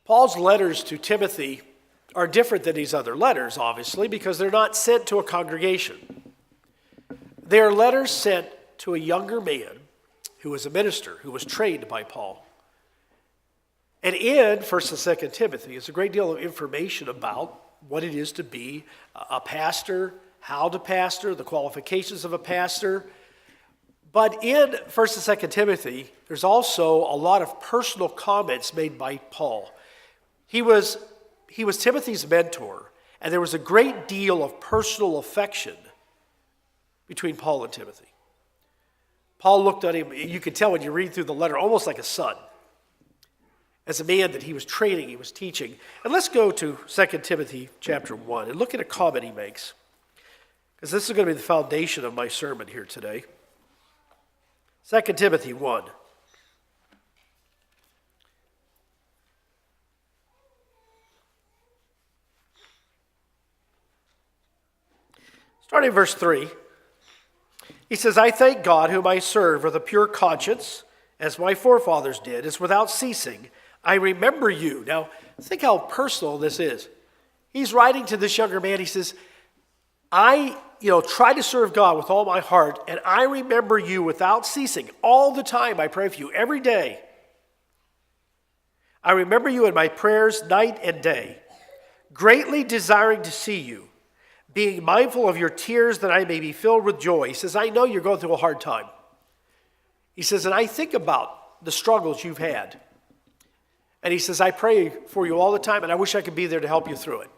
Paul's letters to Timothy are different than these other letters, obviously, because they're not sent to a congregation. They are letters sent to a younger man who was a minister, who was trained by Paul. And in 1st and 2nd Timothy is a great deal of information about what it is to be a pastor, how to pastor, the qualifications of a pastor. But in 1st and 2nd Timothy, there's also a lot of personal comments made by Paul. He was Timothy's mentor, and there was a great deal of personal affection between Paul and Timothy. Paul looked at him, you can tell when you read through the letter, almost like a son. As a man that he was training, he was teaching. And let's go to 2 Timothy chapter 1 and look at a comment he makes, because this is going to be the foundation of my sermon here today. 2 Timothy 1. Starting in verse 3, he says, I thank God whom I serve with a pure conscience, as my forefathers did, as without ceasing. I remember you. Now, think how personal this is. He's writing to this younger man. He says, I try to serve God with all my heart, and I remember you without ceasing. All the time I pray for you, every day. I remember you in my prayers night and day, greatly desiring to see you, being mindful of your tears that I may be filled with joy. He says, I know you're going through a hard time. He says, and I think about the struggles you've had. And he says, I pray for you all the time, and I wish I could be there to help you through it.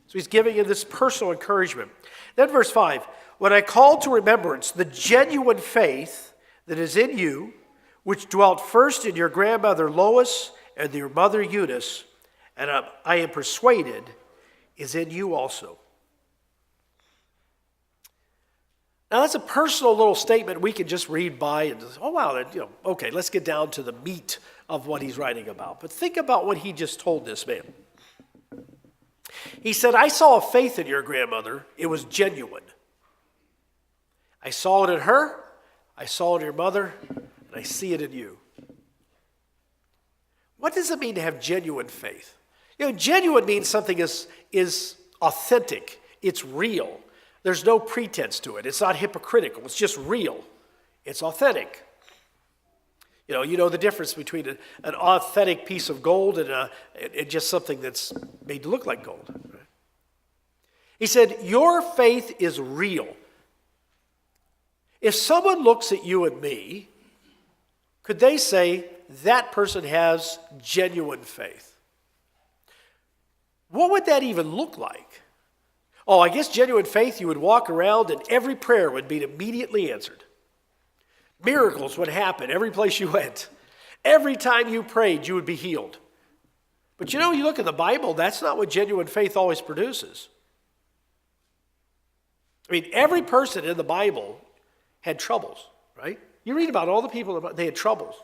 So he's giving you this personal encouragement. Then verse 5, when I call to remembrance the genuine faith that is in you, which dwelt first in your grandmother Lois and your mother Eunice, and I am persuaded is in you also. Now that's a personal little statement we can just read by and just, oh wow, okay, let's get down to the meat of what he's writing about. But think about what he just told this man. He said, I saw a faith in your grandmother. It was genuine. I saw it in her, I saw it in your mother, and I see it in you. What does it mean to have genuine faith? Genuine means something is authentic. It's real. There's no pretense to it. It's not hypocritical. It's just real. It's authentic. You know the difference between an authentic piece of gold and just something that's made to look like gold. Right? He said, your faith is real. If someone looks at you and me, could they say that person has genuine faith? What would that even look like? Oh, I guess genuine faith, you would walk around and every prayer would be immediately answered. Miracles would happen every place you went. Every time you prayed, you would be healed. But you look at the Bible, that's not what genuine faith always produces. I mean, every person in the Bible had troubles, right? You read about all the people, they had troubles.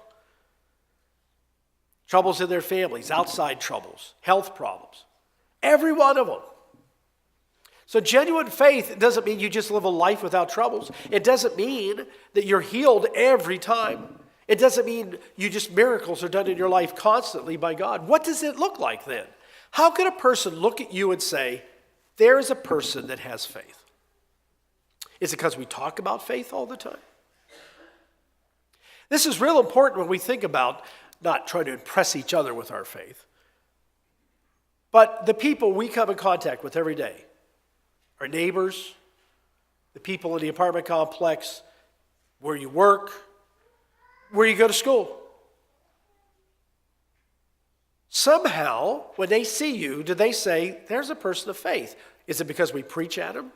Troubles in their families, outside troubles, health problems. Every one of them. So genuine faith doesn't mean you just live a life without troubles. It doesn't mean that you're healed every time. It doesn't mean miracles are done in your life constantly by God. What does it look like then? How can a person look at you and say, there is a person that has faith? Is it because we talk about faith all the time? This is real important when we think about not trying to impress each other with our faith, but the people we come in contact with every day. Our neighbors, the people in the apartment complex, where you work, where you go to school. Somehow, when they see you, do they say, there's a person of faith? Is it because we preach at them?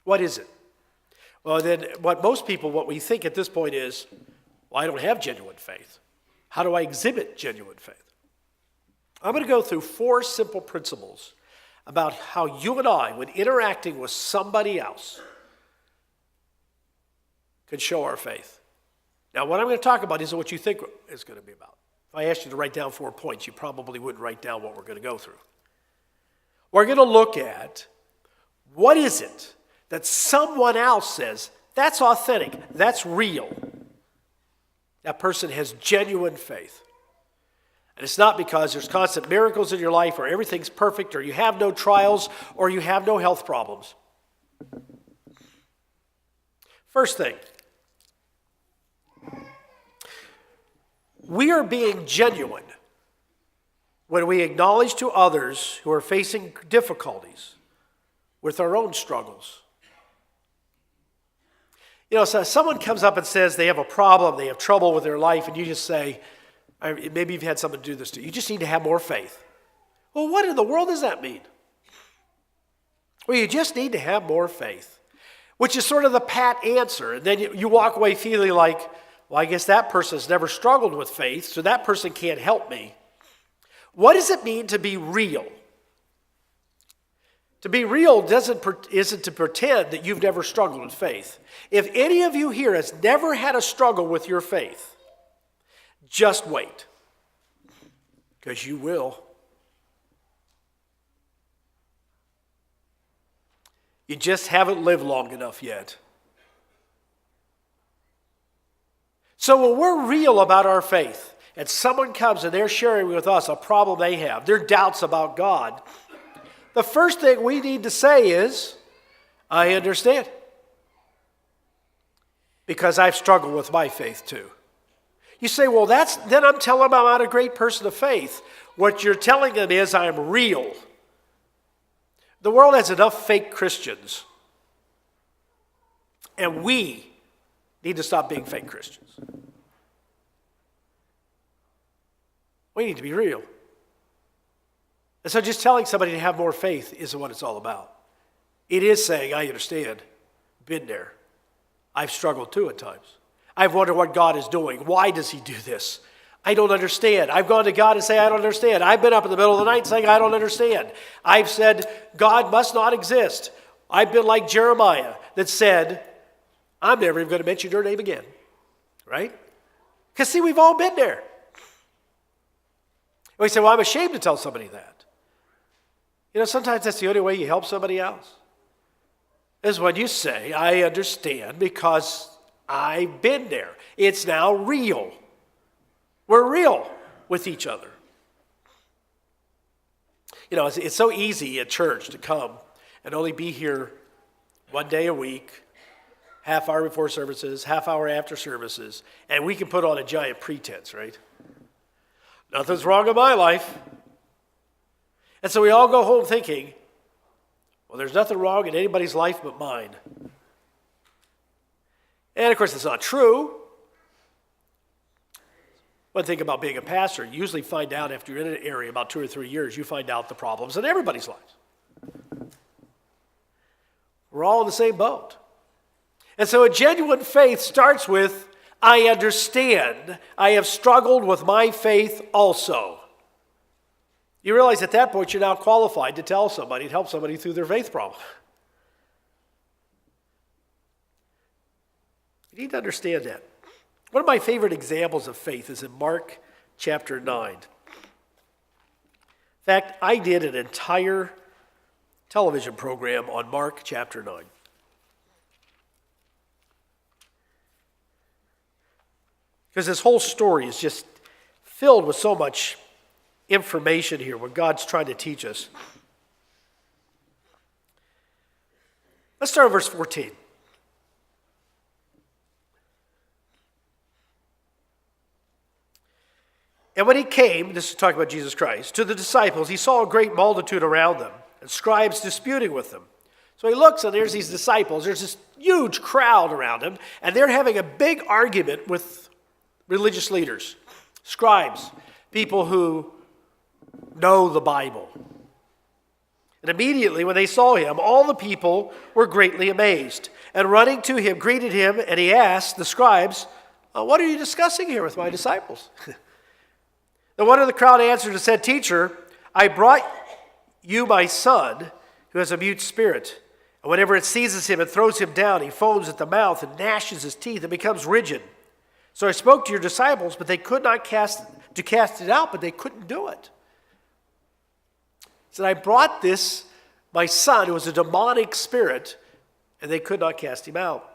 What is it? Well, then what we think at this point is, well, I don't have genuine faith. How do I exhibit genuine faith? I'm going to go through 4 simple principles about how you and I, when interacting with somebody else, can show our faith. Now, what I'm going to talk about isn't what you think it's going to be about. If I asked you to write down 4 points, you probably wouldn't write down what we're going to go through. We're going to look at what is it that someone else says, that's authentic, that's real. That person has genuine faith. And it's not because there's constant miracles in your life or everything's perfect or you have no trials or you have no health problems. First thing, we are being genuine when we acknowledge to others who are facing difficulties with our own struggles. You know, so someone comes up and says they have a problem, they have trouble with their life, and you just say, maybe you've had someone do this to you, you just need to have more faith. Well, what in the world does that mean? Well, you just need to have more faith, which is sort of the pat answer. And then you walk away feeling like, well, I guess that person's never struggled with faith, so that person can't help me. What does it mean to be real? To be real isn't to pretend that you've never struggled with faith. If any of you here has never had a struggle with your faith, just wait, because you will. You just haven't lived long enough yet. So when we're real about our faith, and someone comes and they're sharing with us a problem they have, their doubts about God, the first thing we need to say is, I understand. Because I've struggled with my faith too. You say, well, then I'm telling them I'm not a great person of faith. What you're telling them is I'm real. The world has enough fake Christians. And we need to stop being fake Christians. We need to be real. And so just telling somebody to have more faith isn't what it's all about. It is saying, I understand, been there. I've struggled too at times. I've wondered what God is doing. Why does he do this? I don't understand. I've gone to God and say, I don't understand. I've been up in the middle of the night saying, I don't understand. I've said, God must not exist. I've been like Jeremiah that said, I'm never even going to mention your name again. Right? Because see, we've all been there. And we say, well, I'm ashamed to tell somebody that. You know, sometimes that's the only way you help somebody else. Is when you say, I understand because I've been there. It's now real. We're real with each other. You know, it's so easy at church to come and only be here one day a week, half hour before services, half hour after services, and we can put on a giant pretense, right? Nothing's wrong in my life. And so we all go home thinking, well, there's nothing wrong in anybody's life but mine. And of course, it's not true. One thing about being a pastor, you usually find out after you're in an area about 2 or 3 years, you find out the problems in everybody's lives. We're all in the same boat. And so a genuine faith starts with, I understand. I have struggled with my faith also. You realize at that point you're now qualified to tell somebody and help somebody through their faith problem. You need to understand that. One of my favorite examples of faith is in Mark chapter 9. In fact, I did an entire television program on Mark chapter 9. Because this whole story is just filled with so much information here, what God's trying to teach us. Let's start with verse 14. And when he came, this is talking about Jesus Christ, to the disciples, he saw a great multitude around them, and scribes disputing with them. So he looks, and there's these disciples. There's this huge crowd around him, and they're having a big argument with religious leaders, scribes, people who know the Bible. And immediately when they saw him, all the people were greatly amazed, and running to him, greeted him, and he asked the scribes, what are you discussing here with my disciples? The one of the crowd answered and said, Teacher, I brought you my son, who has a mute spirit. And whenever it seizes him, it throws him down. He foams at the mouth and gnashes his teeth and becomes rigid. So I spoke to your disciples, but they could not cast it out, but they couldn't do it. He said, I brought this, my son, who was a demonic spirit, and they could not cast him out.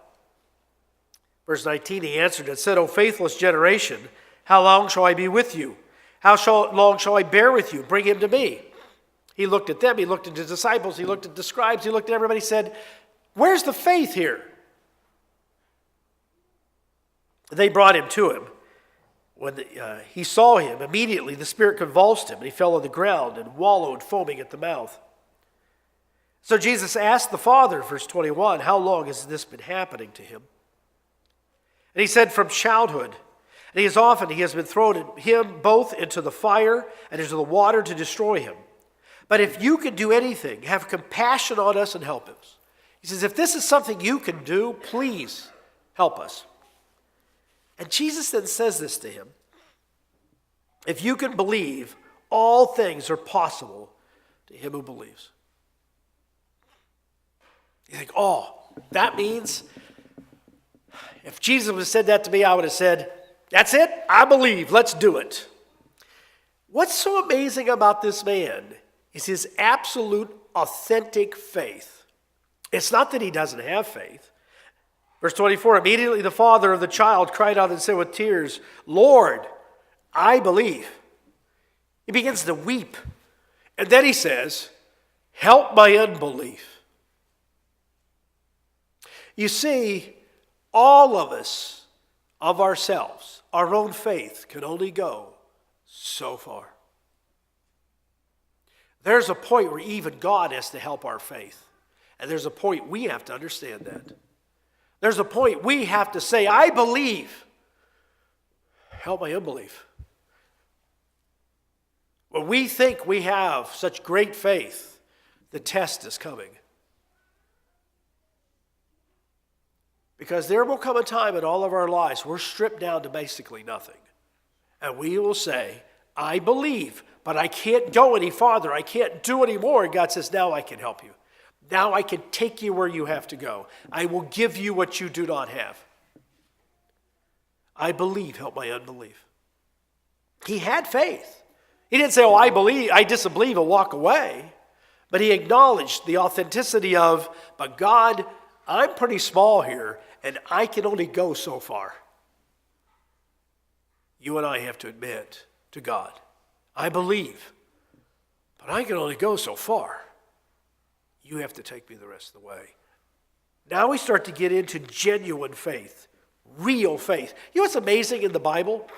Verse 19, he answered and said, O faithless generation, how long shall I be with you? long shall I bear with you? Bring him to me. He looked at them, he looked at his disciples, he looked at the scribes, he looked at everybody, said, where's the faith here? They brought him to him. When he saw him, immediately the spirit convulsed him, and he fell on the ground and wallowed, foaming at the mouth. So Jesus asked the father, verse 21, how long has this been happening to him? And he said, from childhood. And he has been thrown him both into the fire and into the water to destroy him. But if you can do anything, have compassion on us and help us. He says, if this is something you can do, please help us. And Jesus then says this to him. If you can believe, all things are possible to him who believes. You think, oh, that means if Jesus would have said that to me, I would have said, that's it, I believe, let's do it. What's so amazing about this man is his absolute authentic faith. It's not that he doesn't have faith. Verse 24, immediately the father of the child cried out and said with tears, Lord, I believe. He begins to weep. And then he says, help my unbelief. You see, all of us, of ourselves, our own faith can only go so far. There's a point where even God has to help our faith. And there's a point we have to understand that. There's a point we have to say, I believe. Help my unbelief. When we think we have such great faith, the test is coming. Because there will come a time in all of our lives we're stripped down to basically nothing. And we will say, I believe, but I can't go any farther. I can't do any more. And God says, now I can help you. Now I can take you where you have to go. I will give you what you do not have. I believe, help my unbelief. He had faith. He didn't say, I disbelieve and walk away. But he acknowledged the authenticity of, but God, I'm pretty small here, and I can only go so far. You and I have to admit to God, I believe, but I can only go so far. You have to take me the rest of the way. Now we start to get into genuine faith, real faith. You know what's amazing in the Bible?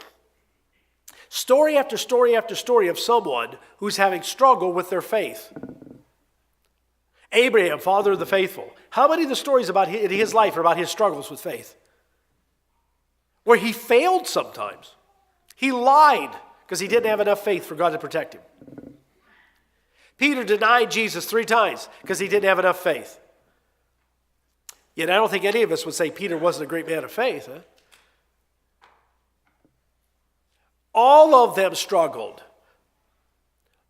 Story after story after story of someone who's having struggle with their faith. Abraham, father of the faithful. How many of the stories in his life are about his struggles with faith? Where he failed sometimes. He lied because he didn't have enough faith for God to protect him. Peter denied Jesus 3 times because he didn't have enough faith. Yet I don't think any of us would say Peter wasn't a great man of faith. Huh? All of them struggled.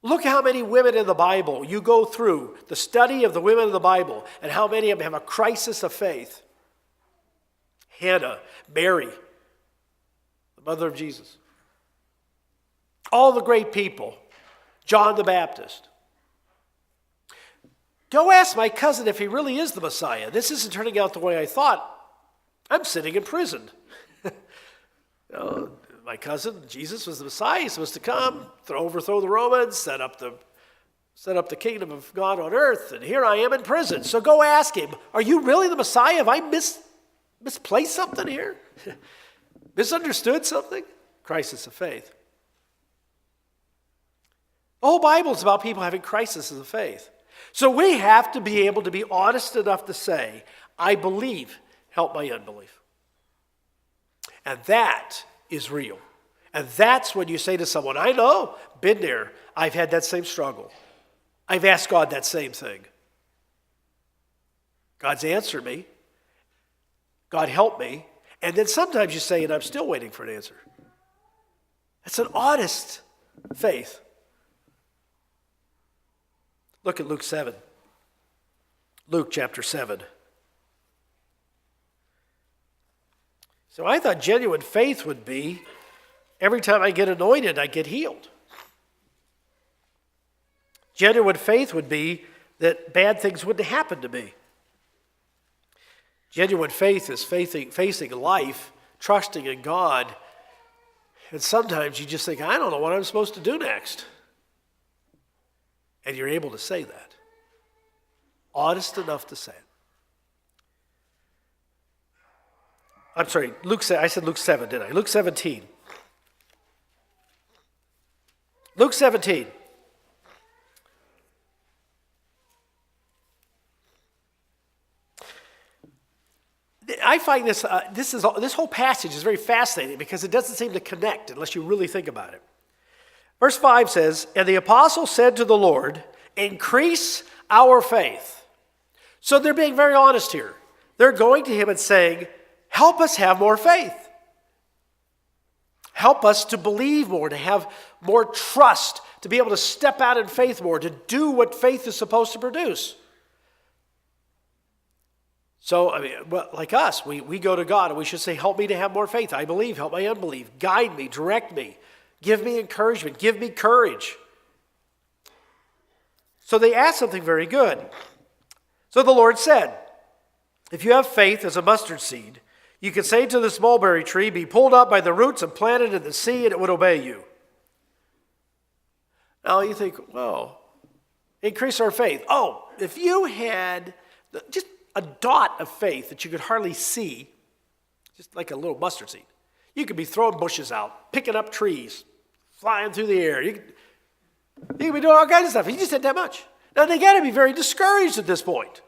Look how many women in the Bible you go through the study of the women of the Bible and how many of them have a crisis of faith. Hannah, Mary, the mother of Jesus. All the great people. John the Baptist. Go ask my cousin if he really is the Messiah. This isn't turning out the way I thought. I'm sitting in prison. My cousin, Jesus, was the Messiah. He's supposed to come, overthrow the Romans, set up the kingdom of God on earth, and here I am in prison. So go ask him, are you really the Messiah? Have I misplaced something here? Misunderstood something? Crisis of faith. The whole Bible is about people having crises of faith. So we have to be able to be honest enough to say, I believe, help my unbelief. And that is real. And that's when you say to someone, I know, been there, I've had that same struggle. I've asked God that same thing. God's answered me. God helped me. And then sometimes you say, and I'm still waiting for an answer. That's an honest faith. Look at Luke 7. Luke chapter 7. So I thought genuine faith would be every time I get anointed, I get healed. Genuine faith would be that bad things wouldn't happen to me. Genuine faith is facing life, trusting in God, And sometimes you just think, I don't know what I'm supposed to do next. And you're able to say that. Honest enough to say it. I'm sorry, I said Luke 7, didn't I? Luke 17. Luke 17. I find this whole passage is very fascinating because it doesn't seem to connect unless you really think about it. Verse 5 says, "And the apostle said to the Lord, 'Increase our faith.'" So they're being very honest here. They're going to him and saying, "Help us have more faith. Help us to believe more, to have more trust, to be able to step out in faith more, to do what faith is supposed to produce." So, like us, we go to God and we should say, "Help me to have more faith. I believe, help my unbelief. Guide me, direct me. Give me encouragement, give me courage." So they asked something very good. So the Lord said, "If you have faith as a mustard seed, you can say to this mulberry tree, 'Be pulled up by the roots and planted in the sea,' and it would obey you." Now you think, well, increase our faith. Oh, if you had just a dot of faith that you could hardly see, just like a little mustard seed, you could be throwing bushes out, picking up trees, flying through the air. You could be doing all kinds of stuff. You just did that much. Now they got to be very discouraged at this point.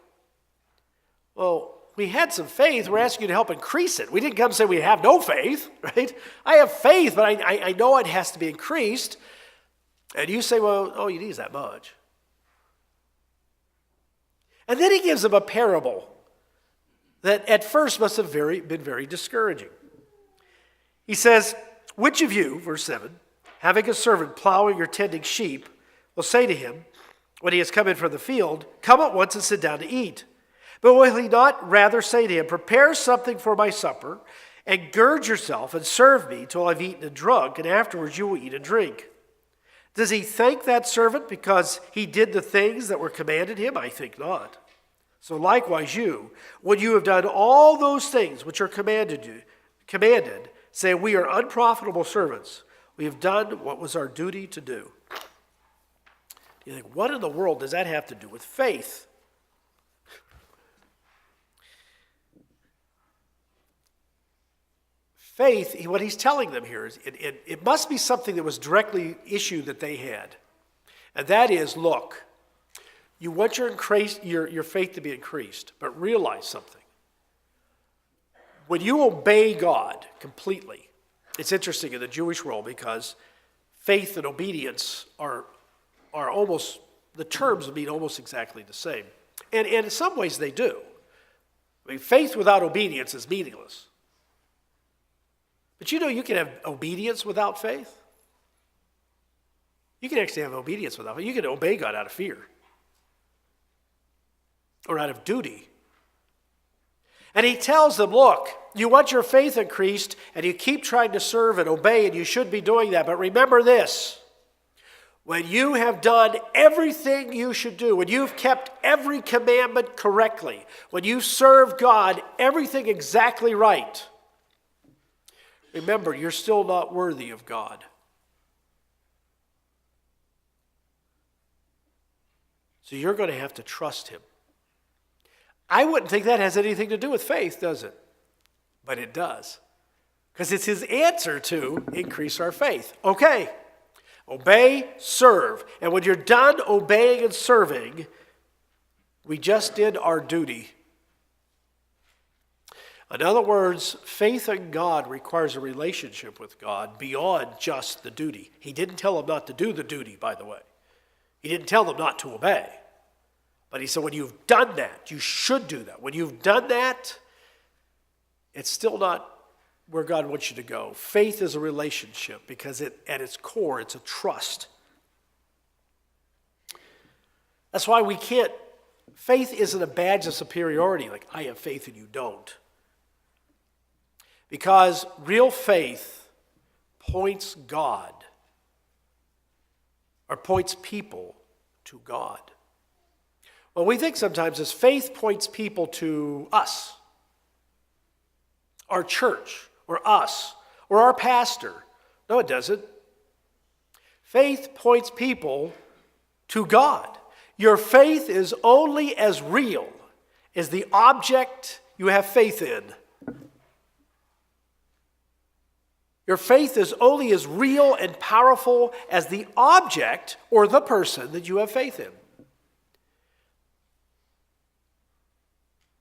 Well, we had some faith. We're asking you to help increase it. We didn't come and say we have no faith, right? I have faith, but I know it has to be increased. And you say, well, all you need is that much. And then he gives them a parable that at first must have been very discouraging. He says, "Which of you," verse 7, "having a servant plowing or tending sheep, will say to him, when he has come in from the field, 'Come at once and sit down to eat'? But will he not rather say to him, 'Prepare something for my supper, and gird yourself and serve me till I've eaten and drunk, and afterwards you will eat and drink'? Does he thank that servant because he did the things that were commanded him? I think not. So likewise you, when you have done all those things which are commanded, say, 'We are unprofitable servants. We have done what was our duty to do.'" You think, what in the world does that have to do with faith? Faith, what he's telling them here is it must be something that was directly issued that they had. And that is, look, you want your faith to be increased, but realize something. When you obey God completely, it's interesting in the Jewish world because faith and obedience are almost, the terms mean almost exactly the same. And in some ways they do. I mean, faith without obedience is meaningless. But you can have obedience without faith. You can actually have obedience without faith. You can obey God out of fear or out of duty. And he tells them, look, you want your faith increased and you keep trying to serve and obey, and you should be doing that. But remember this, when you have done everything you should do, when you've kept every commandment correctly, when you serve God everything exactly right, remember, you're still not worthy of God. So you're going to have to trust him. I wouldn't think that has anything to do with faith, does it? But it does. Because it's his answer to increase our faith. Okay, obey, serve. And when you're done obeying and serving, we just did our duty. In other words, faith in God requires a relationship with God beyond just the duty. He didn't tell them not to do the duty, by the way. He didn't tell them not to obey. But he said, when you've done that, you should do that. When you've done that, it's still not where God wants you to go. Faith is a relationship because at its core, it's a trust. That's why faith isn't a badge of superiority, like I have faith and you don't. Because real faith points people to God. Well, we think sometimes as faith points people to us, our church, or us, or our pastor, No, it doesn't. Faith points people to God. Your faith is only as real as the object you have faith in. Your faith is only as real and powerful as the object or the person that you have faith in.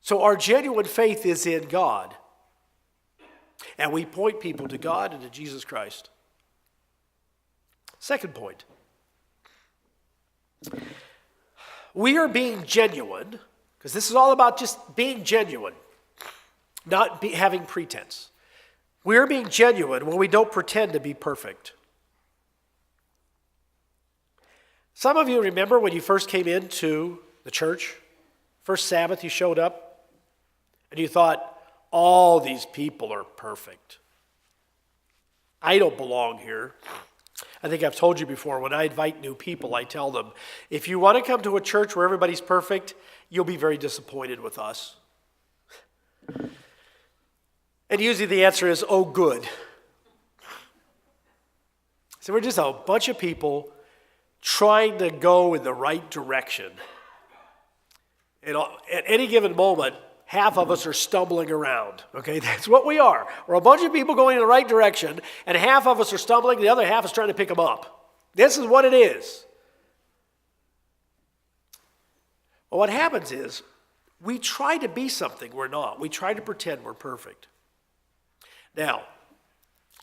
So our genuine faith is in God. And we point people to God and to Jesus Christ. Second point. We are being genuine, because this is all about just being genuine, not having pretense. We are being genuine when we don't pretend to be perfect. Some of you remember when you first came into the church, first Sabbath you showed up, and you thought, all these people are perfect. I don't belong here. I think I've told you before, when I invite new people, I tell them, if you want to come to a church where everybody's perfect, you'll be very disappointed with us. And usually the answer is, oh, good. So we're just a bunch of people trying to go in the right direction. And at any given moment, half of us are stumbling around. Okay, that's what we are. We're a bunch of people going in the right direction, and half of us are stumbling, the other half is trying to pick them up. This is what it is. Well, what happens is, we try to be something we're not. We try to pretend we're perfect. Now,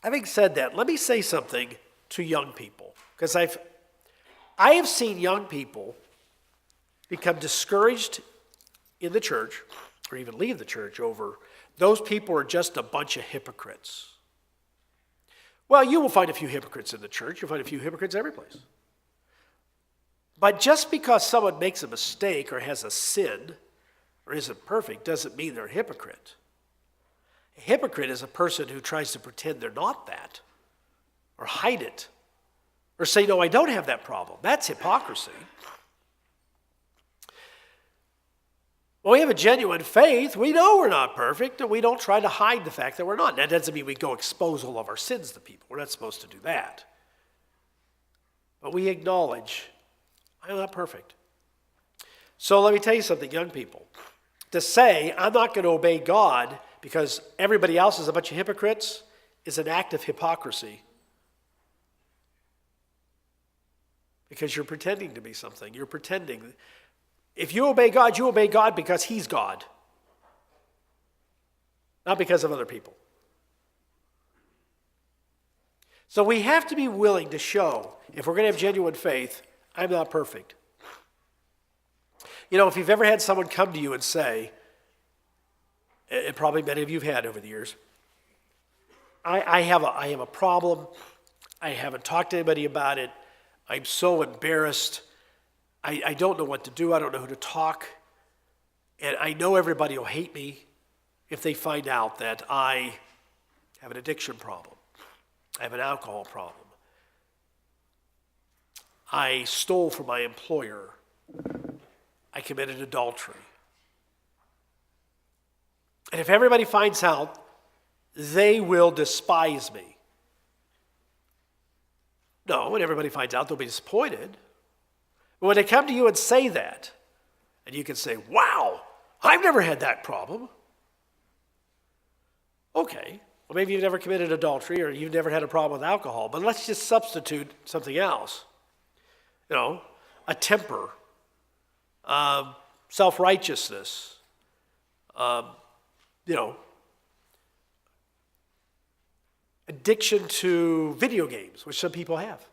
having said that, let me say something to young people, because I have seen young people become discouraged in the church, or even leave the church over, those people are just a bunch of hypocrites. Well, you will find a few hypocrites in the church. You'll find a few hypocrites every place. But just because someone makes a mistake or has a sin or isn't perfect doesn't mean they're a hypocrite. A hypocrite is a person who tries to pretend they're not that, or hide it, or say, no, I don't have that problem. That's hypocrisy. When we have a genuine faith, we know we're not perfect, and we don't try to hide the fact that we're not. That doesn't mean we go expose all of our sins to people. We're not supposed to do that. But we acknowledge, I'm not perfect. So let me tell you something, young people. To say, I'm not going to obey God because everybody else is a bunch of hypocrites is an act of hypocrisy. Because you're pretending to be something. You're pretending. If you obey God because He's God. Not because of other people. So we have to be willing to show, if we're going to have genuine faith, I'm not perfect. You know, if you've ever had someone come to you and say, and probably many of you have had over the years, I have a problem. I haven't talked to anybody about it. I'm so embarrassed. I don't know what to do. I don't know who to talk. And I know everybody will hate me if they find out that I have an addiction problem. I have an alcohol problem. I stole from my employer. I committed adultery. And if everybody finds out, they will despise me. No, when everybody finds out, they'll be disappointed. But when they come to you and say that, and you can say, wow, I've never had that problem. Okay, well maybe you've never committed adultery or you've never had a problem with alcohol, but let's just substitute something else. You know, a temper, self-righteousness, addiction to video games, which some people have.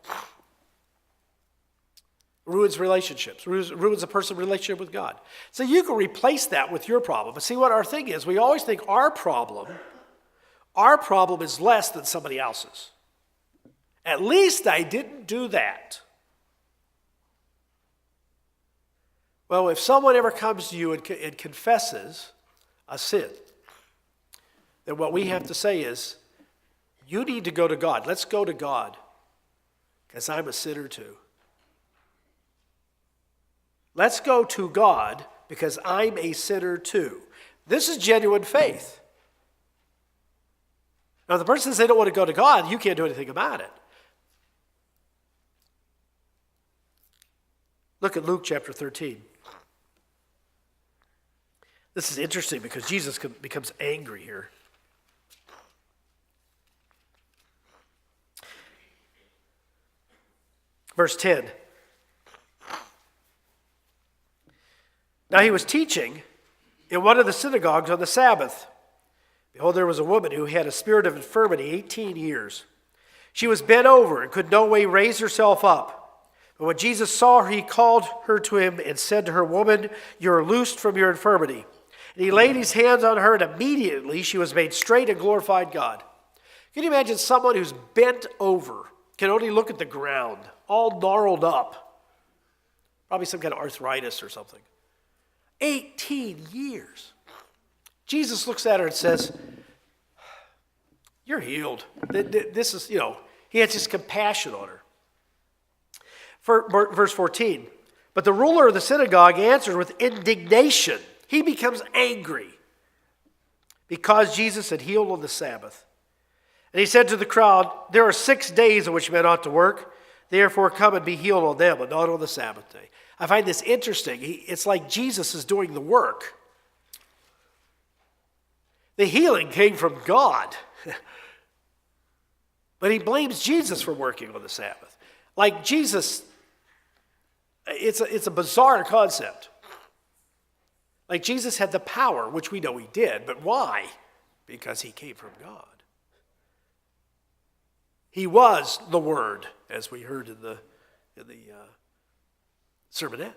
Ruins relationships, ruins a person's relationship with God. So you can replace that with your problem. But see what our thing is, we always think our problem is less than somebody else's. At least I didn't do that. Well, if someone ever comes to you and confesses a sin, then what we have to say is, you need to go to God. Let's go to God, because I'm a sinner too. Let's go to God, because I'm a sinner too. This is genuine faith. Now, if the person says they don't want to go to God, you can't do anything about it. Look at Luke chapter 13. This is interesting because Jesus becomes angry here. Verse 10. Now he was teaching in one of the synagogues on the Sabbath. Behold, there was a woman who had a spirit of infirmity 18 years. She was bent over and could no way raise herself up. But when Jesus saw her, he called her to him and said to her, Woman, you are loosed from your infirmity. And he laid his hands on her, and immediately she was made straight and glorified God. Can you imagine someone who's bent over, can only look at the ground, all gnarled up? Probably some kind of arthritis or something. 18 years. Jesus looks at her and says, you're healed. This is, he has just compassion on her. Verse 14, but the ruler of the synagogue answered with indignation. He becomes angry because Jesus had healed on the Sabbath. And he said to the crowd, there are 6 days in which men ought to work. Therefore come and be healed on them, and not on the Sabbath day. I find this interesting. It's like Jesus is doing the work. The healing came from God. But he blames Jesus for working on the Sabbath. Like Jesus, it's a bizarre concept. Like Jesus had the power, which we know he did, but why? Because he came from God. He was the Word, as we heard in the sermonette.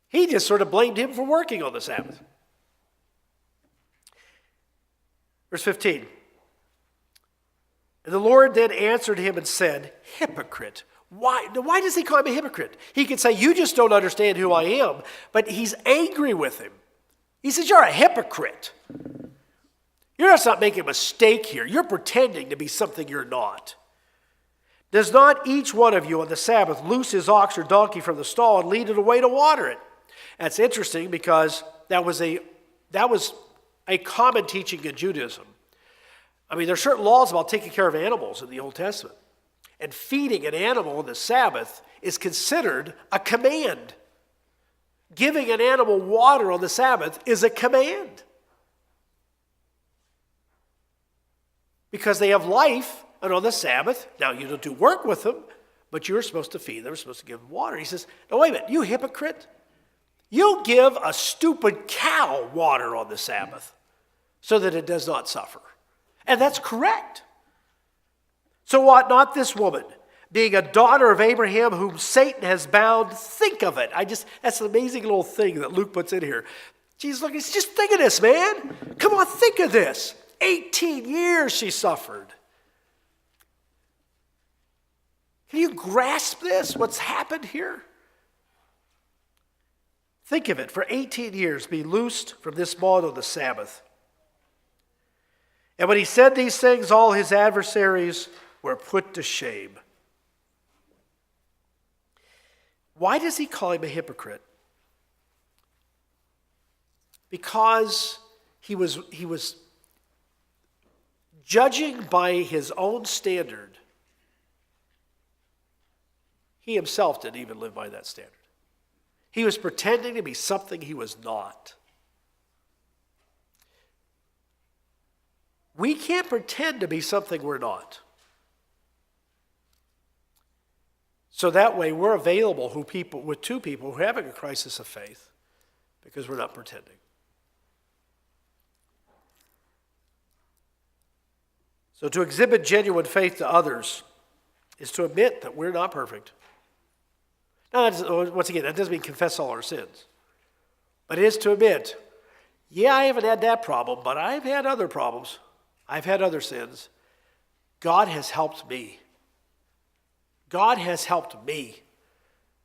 He just sort of blamed him for working on the Sabbath. Verse 15. And the Lord then answered him and said, Hypocrite. Why does he call him a hypocrite? He could say, you just don't understand who I am, but he's angry with him. He says, you're a hypocrite. You're just not making a mistake here. You're pretending to be something you're not. Does not each one of you on the Sabbath loose his ox or donkey from the stall and lead it away to water it? That's interesting because that was a common teaching in Judaism. I mean, there are certain laws about taking care of animals in the Old Testament. And feeding an animal on the Sabbath is considered a command. Giving an animal water on the Sabbath is a command. Because they have life, and on the Sabbath, now you don't do work with them, but you're supposed to feed them, you're supposed to give them water. He says, no, wait a minute, you hypocrite. You give a stupid cow water on the Sabbath so that it does not suffer. And that's correct. So ought not this woman, being a daughter of Abraham whom Satan has bound, think of it. That's an amazing little thing that Luke puts in here. Jesus, look, just think of this, man. Come on, think of this. 18 years she suffered. Can you grasp this, what's happened here? Think of it, for 18 years be loosed from this bond on the Sabbath. And when he said these things, all his adversaries were put to shame. Why does he call him a hypocrite? Because he was judging by his own standard. He himself didn't even live by that standard. He was pretending to be something he was not. We can't pretend to be something we're not. So that way we're available with two people who are having a crisis of faith because we're not pretending. So to exhibit genuine faith to others is to admit that we're not perfect. Now, once again, that doesn't mean confess all our sins. But it is to admit, yeah, I haven't had that problem, but I've had other problems. I've had other sins. God has helped me. God has helped me.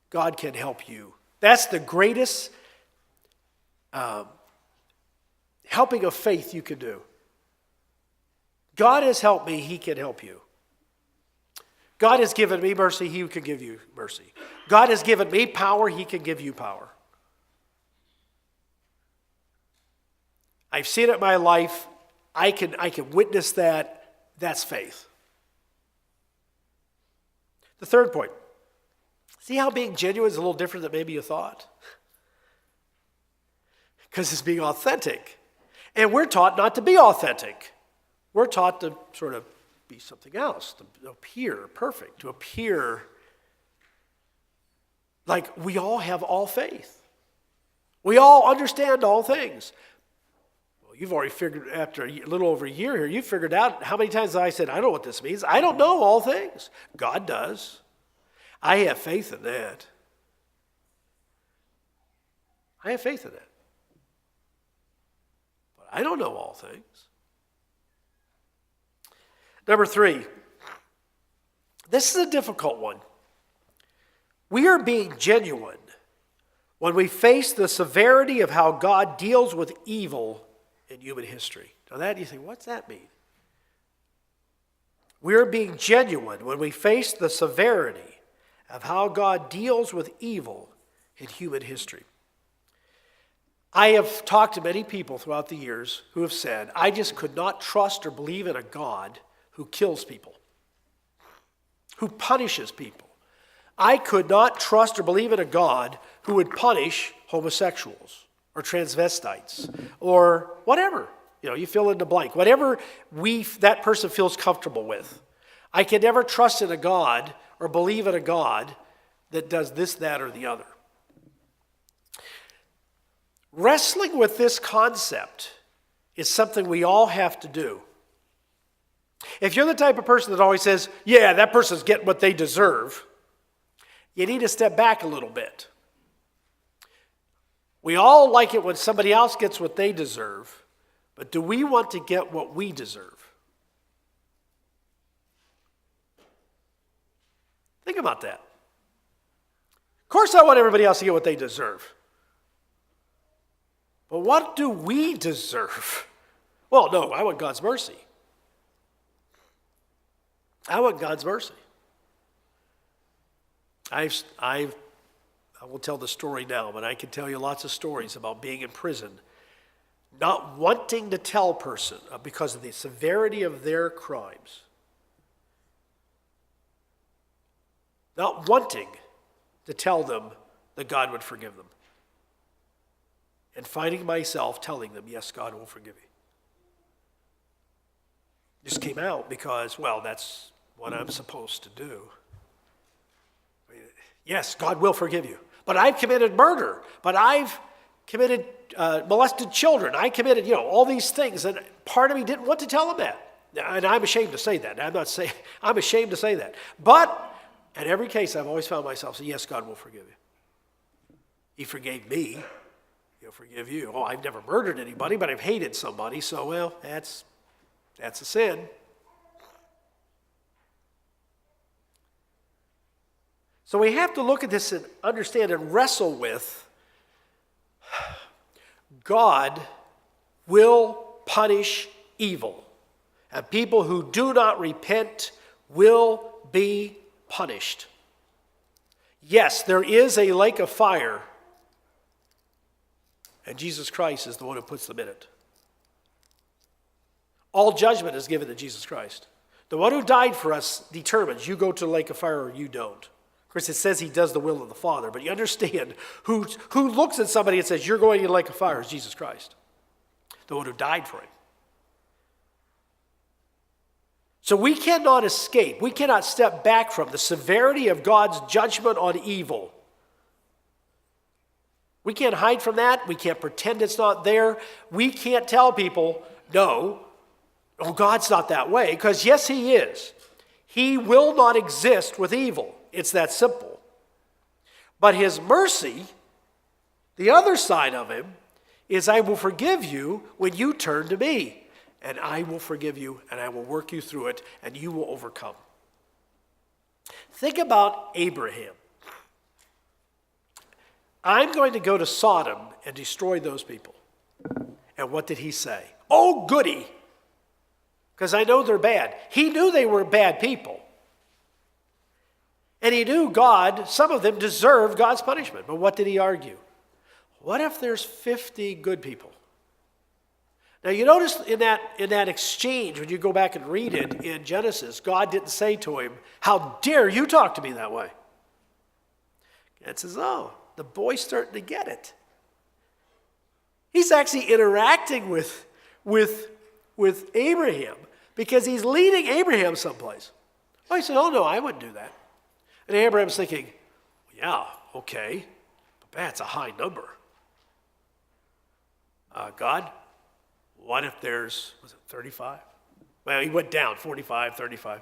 God can help you. That's the greatest helping of faith you can do. God has helped me, he can help you. God has given me mercy, he can give you mercy. God has given me power, he can give you power. I've seen it in my life I can witness that. That's faith. The third point. See how being genuine is a little different than maybe you thought? Because it's being authentic. And we're taught not to be authentic. We're taught to sort of be something else, to appear perfect, to appear like we all have all faith. We all understand all things. Well, you've already figured, after a little over a year here, you've figured out how many times I said, I don't know what this means. I don't know all things. God does. I have faith in that. I have faith in that. But I don't know all things. Number 3. This is a difficult one. We are being genuine when we face the severity of how God deals with evil in human history. Now that you think, what's that mean? We are being genuine when we face the severity of how God deals with evil in human history. I have talked to many people throughout the years who have said, I just could not trust or believe in a God who kills people, who punishes people. I could not trust or believe in a God who would punish homosexuals or transvestites or whatever. You fill in the blank. Whatever that person feels comfortable with. I can never trust in a God or believe in a God that does this, that, or the other. Wrestling with this concept is something we all have to do. If you're the type of person that always says, yeah, that person's getting what they deserve, you need to step back a little bit. We all like it when somebody else gets what they deserve, but do we want to get what we deserve? Think about that. Of course I want everybody else to get what they deserve. But what do we deserve? Well, no, I want God's mercy. I want God's mercy. I will tell the story now, but I can tell you lots of stories about being in prison, not wanting to tell a person because of the severity of their crimes, not wanting to tell them that God would forgive them, and finding myself telling them, yes, God will forgive you. Just came out because, well, that's what I'm supposed to do. Yes, God will forgive you. But I've committed murder. But I've committed molested children. I committed, all these things. And part of me didn't want to tell him that. And I'm ashamed to say that. I'm ashamed to say that. But in every case, I've always found myself saying, yes, God will forgive you. He forgave me. He'll forgive you. Oh, I've never murdered anybody, but I've hated somebody. So, well, that's a sin. So we have to look at this and understand and wrestle with God will punish evil. And people who do not repent will be punished. Yes, there is a lake of fire, and Jesus Christ is the one who puts them in it. All judgment is given to Jesus Christ. The one who died for us determines you go to the lake of fire or you don't. Of course, it says he does the will of the Father, but you understand who looks at somebody and says, you're going to the lake of fire is Jesus Christ, the one who died for him. So we cannot escape, we cannot step back from the severity of God's judgment on evil. We can't hide from that. We can't pretend it's not there. We can't tell people, no, oh, God's not that way, because yes, he is. He will not exist with evil. It's that simple. But his mercy, the other side of him, is I will forgive you when you turn to me. And I will forgive you, and I will work you through it, and you will overcome. Think about Abraham. I'm going to go to Sodom and destroy those people. And what did he say? Oh, goody, because I know they're bad. He knew they were bad people. And he knew God, some of them deserved God's punishment. But what did he argue? What if there's 50 good people? Now you notice in that exchange, when you go back and read it in Genesis, God didn't say to him, "How dare you talk to me that way?" It says, "Oh, the boy's starting to get it." He's actually interacting with Abraham because he's leading Abraham someplace. Oh, he said, "Oh no, I wouldn't do that." And Abraham's thinking, "Yeah, okay, but that's a high number. God, what if there's, was it 35? Well, he went down, 45, 35.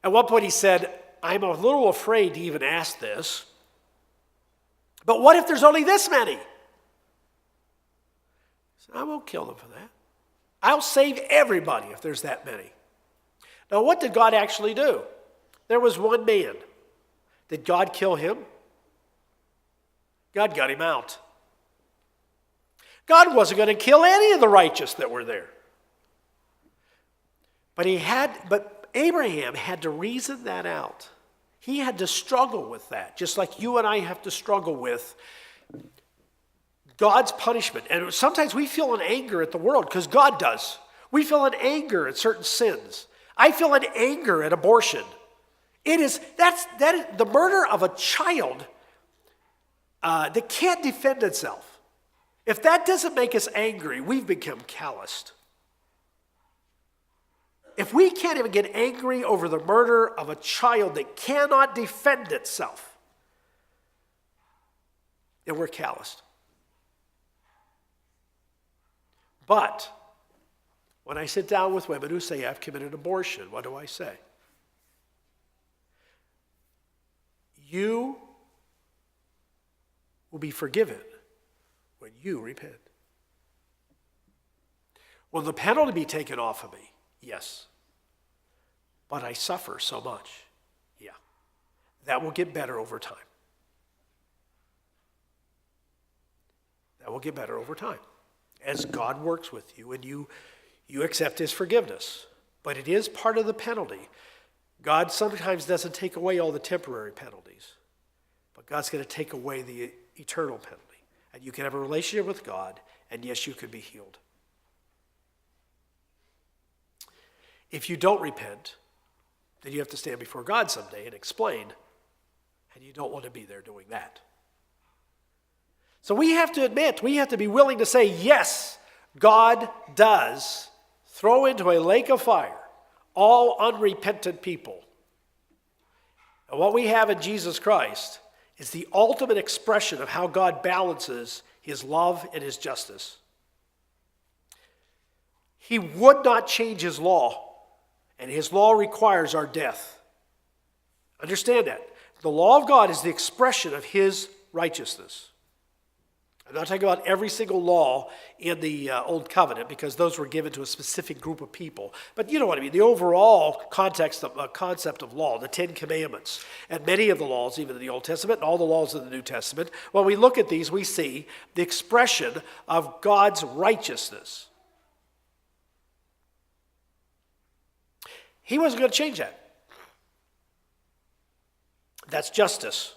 At one point he said, "I'm a little afraid to even ask this, but what if there's only this many?" He said, "I won't kill them for that. I'll save everybody if there's that many." Now, what did God actually do? There was one man. Did God kill him? God got him out. God wasn't going to kill any of the righteous that were there. But Abraham had to reason that out. He had to struggle with that, just like you and I have to struggle with God's punishment. And sometimes we feel an anger at the world because God does. We feel an anger at certain sins. I feel an anger at abortion. That is the murder of a child that can't defend itself. If that doesn't make us angry, we've become calloused. If we can't even get angry over the murder of a child that cannot defend itself, then we're calloused. But when I sit down with women who say, "I've committed abortion," what do I say? You will be forgiven when you repent. Will the penalty be taken off of me? Yes. But I suffer so much. Yeah. That will get better over time. That will get better over time. As God works with you and you accept his forgiveness. But it is part of the penalty. God sometimes doesn't take away all the temporary penalties. But God's going to take away the eternal penalty. And you can have a relationship with God, and yes, you can be healed. If you don't repent, then you have to stand before God someday and explain, and you don't want to be there doing that. So we have to admit, we have to be willing to say, yes, God does throw into a lake of fire all unrepentant people. And what we have in Jesus Christ is the ultimate expression of how God balances his love and his justice. He would not change his law, and his law requires our death. Understand that. The law of God is the expression of his righteousness. I'm not talking about every single law in the Old Covenant because those were given to a specific group of people. But you know what I mean, the overall context of concept of law, the 10 Commandments, and many of the laws, even in the Old Testament, and all the laws in the New Testament, when we look at these, we see the expression of God's righteousness. He wasn't going to change that. That's justice.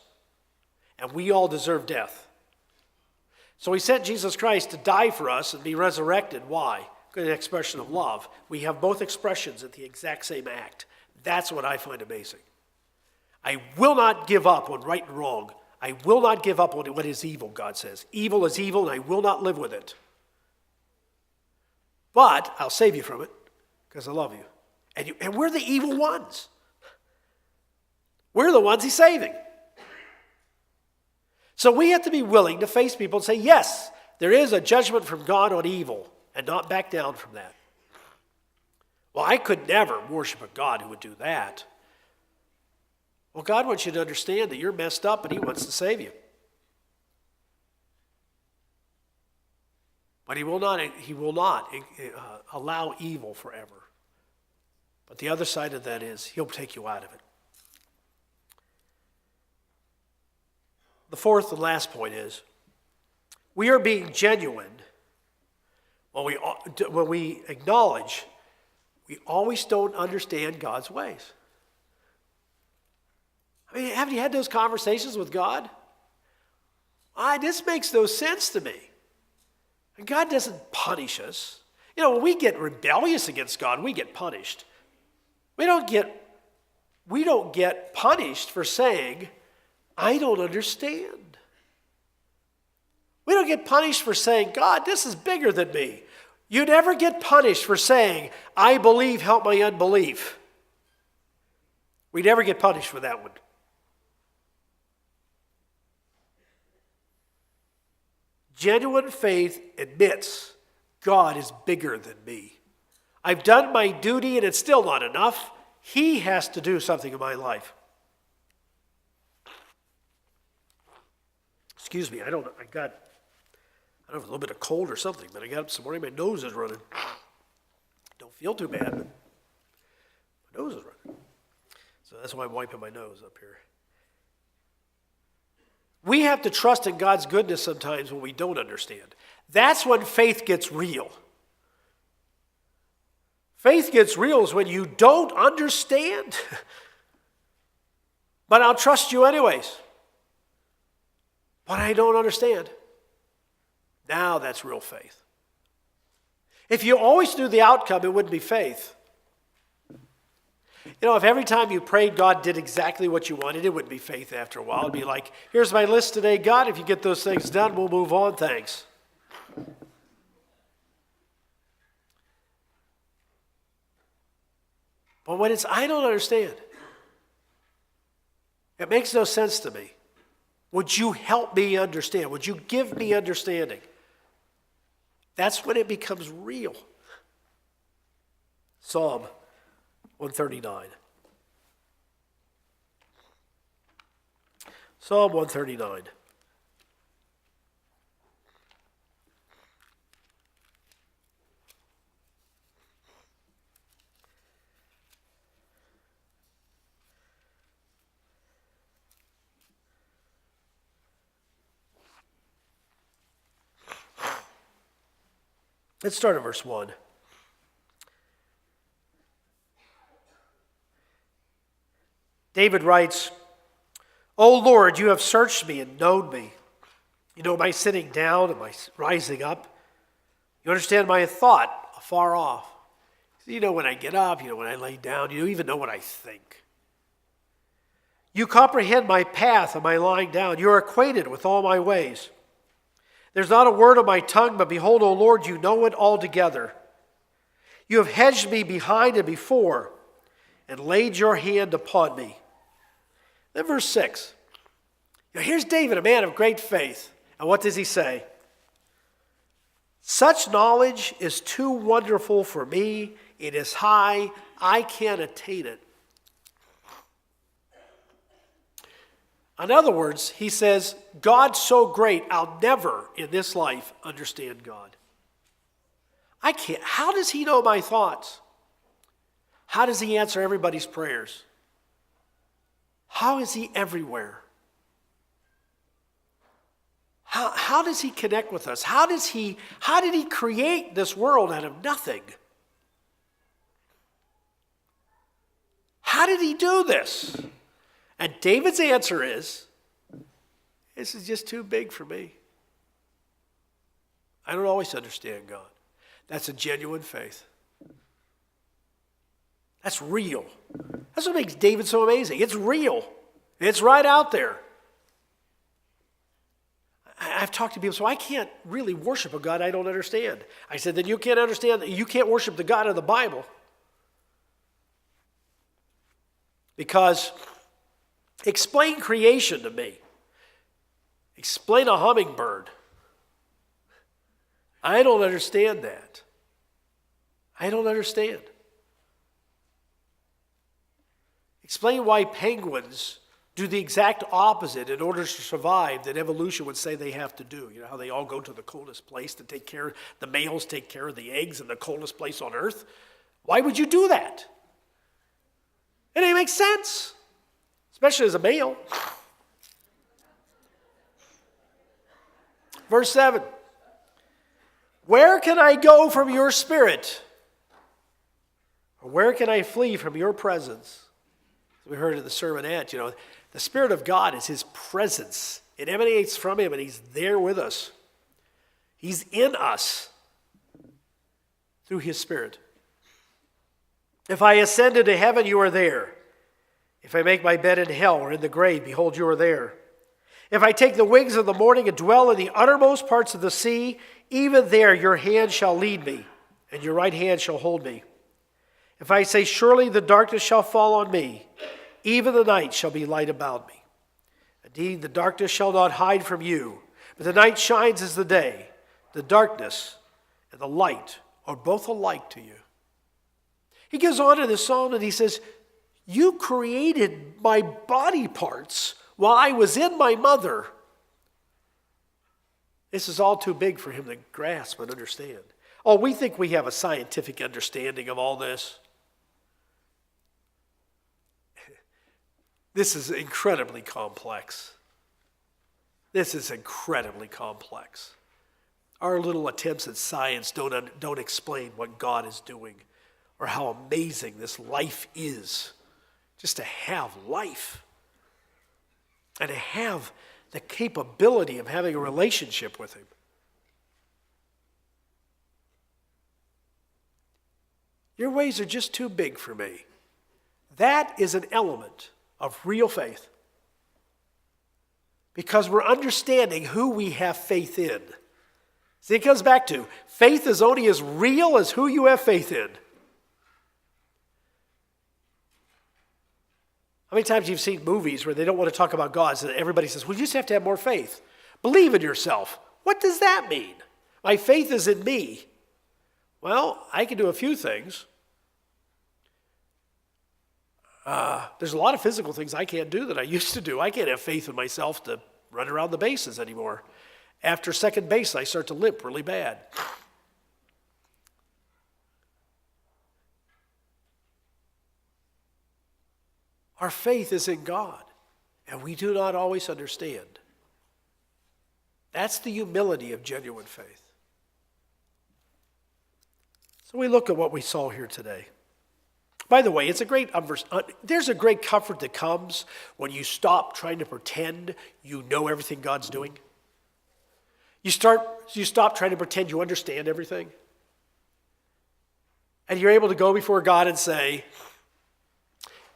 And we all deserve death. So he sent Jesus Christ to die for us and be resurrected. Why? Because an expression of love. We have both expressions at the exact same act. That's what I find amazing. I will not give up on right and wrong. I will not give up on what is evil, God says. Evil is evil, and I will not live with it. But I'll save you from it because I love you. And we're the evil ones. We're the ones he's saving. So we have to be willing to face people and say, yes, there is a judgment from God on evil, and not back down from that. Well, I could never worship a God who would do that. Well, God wants you to understand that you're messed up and he wants to save you. But he will not allow evil forever. But the other side of that is he'll take you out of it. The fourth and last point is, we are being genuine when we acknowledge we always don't understand God's ways. I mean, haven't you had those conversations with God? This makes no sense to me. And God doesn't punish us. You know, when we get rebellious against God, we get punished. We don't get punished for saying, I don't understand. We don't get punished for saying, God, this is bigger than me. You never get punished for saying, I believe, help my unbelief. We never get punished for that one. Genuine faith admits God is bigger than me. I've done my duty and it's still not enough. He has to do something in my life. Excuse me, I don't know if a little bit of cold or something, but I got up this morning, my nose is running. Don't feel too bad, but my nose is running. So that's why I'm wiping my nose up here. We have to trust in God's goodness sometimes when we don't understand. That's when faith gets real. Faith gets real is when you don't understand. But I'll trust you anyways. But I don't understand. Now that's real faith. If you always knew the outcome, it wouldn't be faith. You know, if every time you prayed, God did exactly what you wanted, it wouldn't be faith after a while. It'd be like, here's my list today, God. If you get those things done, we'll move on, thanks. But when it's, I don't understand, it makes no sense to me. Would you help me understand? Would you give me understanding? That's when it becomes real. Psalm 139. Psalm 139. Let's start at verse 1. David writes, O Lord, you have searched me and known me. You know my sitting down and my rising up. You understand my thought afar off. You know when I get up, you know when I lay down, you even know what I think. You comprehend my path and my lying down. You are acquainted with all my ways. There's not a word on my tongue, but behold, O Lord, you know it altogether. You have hedged me behind and before, and laid your hand upon me. Then verse 6. Now here's David, a man of great faith. And what does he say? Such knowledge is too wonderful for me. It is high. I can't attain it. In other words, he says, God's so great, I'll never in this life understand God. I can't. How does he know my thoughts? How does he answer everybody's prayers? How is he everywhere? How does he connect with us? How did he create this world out of nothing? How did he do this? And David's answer is, this is just too big for me. I don't always understand God. That's a genuine faith. That's real. That's what makes David so amazing. It's real. It's right out there. I've talked to people, so I can't really worship a God I don't understand. I said, then you can't understand, you can't worship the God of the Bible. Because explain creation to me. Explain a hummingbird. I don't understand that. I don't understand. Explain why penguins do the exact opposite in order to survive that evolution would say they have to do. You know how they all go to the coldest place to take care, the males take care of the eggs in the coldest place on earth? Why would you do that? It doesn't make sense, especially as a male. Verse 7. Where can I go from your spirit? Or where can I flee from your presence? We heard in the sermonette, the Spirit of God is his presence. It emanates from him and he's there with us. He's in us through his Spirit. If I ascend into heaven, you are there. If I make my bed in hell or in the grave, behold, you are there. If I take the wings of the morning and dwell in the uttermost parts of the sea, even there your hand shall lead me, and your right hand shall hold me. If I say, surely the darkness shall fall on me, even the night shall be light about me. Indeed, the darkness shall not hide from you, but the night shines as the day. The darkness and the light are both alike to you. He goes on in this psalm and he says, you created my body parts while I was in my mother. This is all too big for him to grasp and understand. Oh, we think we have a scientific understanding of all this. This is incredibly complex. This is incredibly complex. Our little attempts at science don't explain what God is doing or how amazing this life is. Just to have life and to have the capability of having a relationship with him. Your ways are just too big for me. That is an element of real faith. Because we're understanding who we have faith in. See, it comes back to faith is only as real as who you have faith in. How many times you've seen movies where they don't want to talk about God, so everybody says, well, you just have to have more faith. Believe in yourself. What does that mean? My faith is in me. Well, I can do a few things. There's a lot of physical things I can't do that I used to do. I can't have faith in myself to run around the bases anymore. After second base, I start to limp really bad. Our faith is in God, and we do not always understand. That's the humility of genuine faith. So we look at what we saw here today. By the way, it's a great there's a great comfort that comes when you stop trying to pretend you know everything God's doing. You stop trying to pretend you understand everything. And you're able to go before God and say,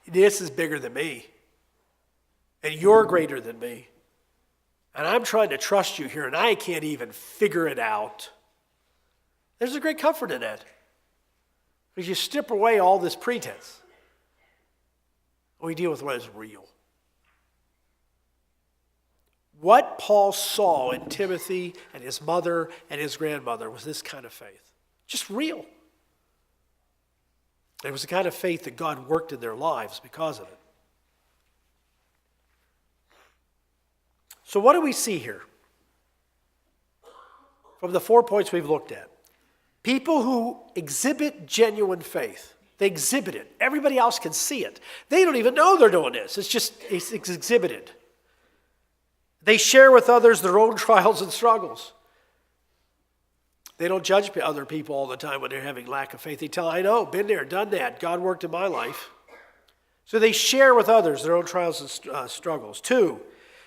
this is bigger than me. And you're greater than me. And I'm trying to trust you here, and I can't even figure it out. There's a great comfort in that. Because you strip away all this pretense. We deal with what is real. What Paul saw in Timothy and his mother and his grandmother was this kind of faith. Just real. It was the kind of faith that God worked in their lives because of it. So what do we see here? From the 4 points we've looked at. People who exhibit genuine faith. They exhibit it. Everybody else can see it. They don't even know they're doing this. It's exhibited. They share with others their own trials and struggles. They don't judge other people all the time when they're having lack of faith. They tell, I know, been there, done that. God worked in my life. So they share with others their own trials and struggles. 2,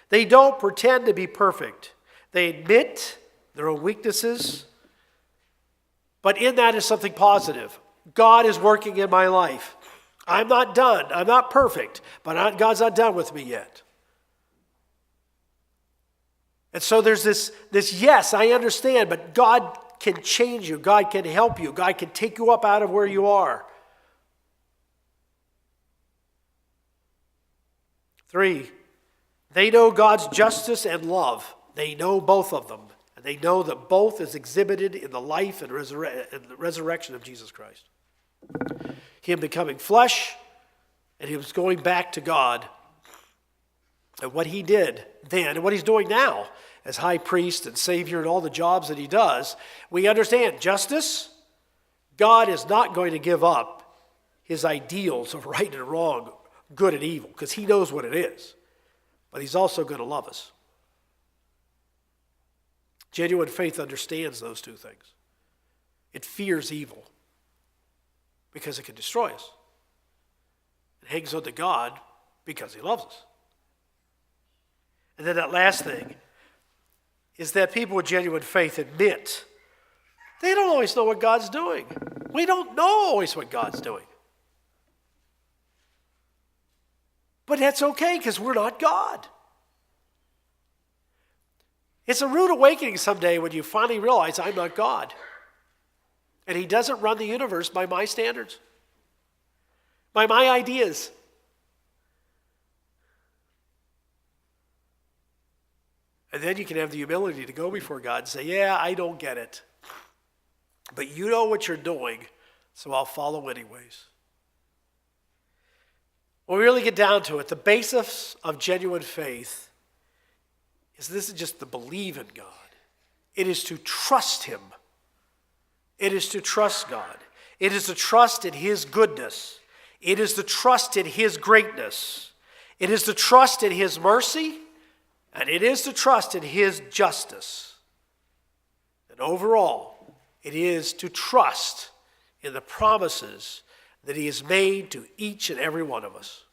they don't pretend to be perfect. They admit their own weaknesses, but in that is something positive. God is working in my life. I'm not done. I'm not perfect, but God's not done with me yet. And so there's this yes, I understand, but God can change you. God can help you. God can take you up out of where you are. 3, they know God's justice and love. They know both of them. And they know that both is exhibited in the life and resurrection of Jesus Christ. Him becoming flesh and him going back to God. And what he did then and what he's doing now as high priest and savior and all the jobs that he does, we understand justice. God is not going to give up his ideals of right and wrong, good and evil, because he knows what it is. But he's also going to love us. Genuine faith understands those two things. It fears evil because it can destroy us. It hangs on to God because he loves us. And then that last thing, is that people with genuine faith admit they don't always know what God's doing. We don't know always what God's doing. But that's okay because we're not God. It's a rude awakening someday when you finally realize I'm not God. And he doesn't run the universe by my standards, by my ideas. And then you can have the humility to go before God and say, yeah, I don't get it. But you know what you're doing, so I'll follow anyways. When we really get down to it, the basis of genuine faith is this is just to believe in God. It is to trust him. It is to trust God. It is to trust in his goodness. It is to trust in his greatness. It is to trust in his mercy. And it is to trust in his justice. And overall, it is to trust in the promises that he has made to each and every one of us.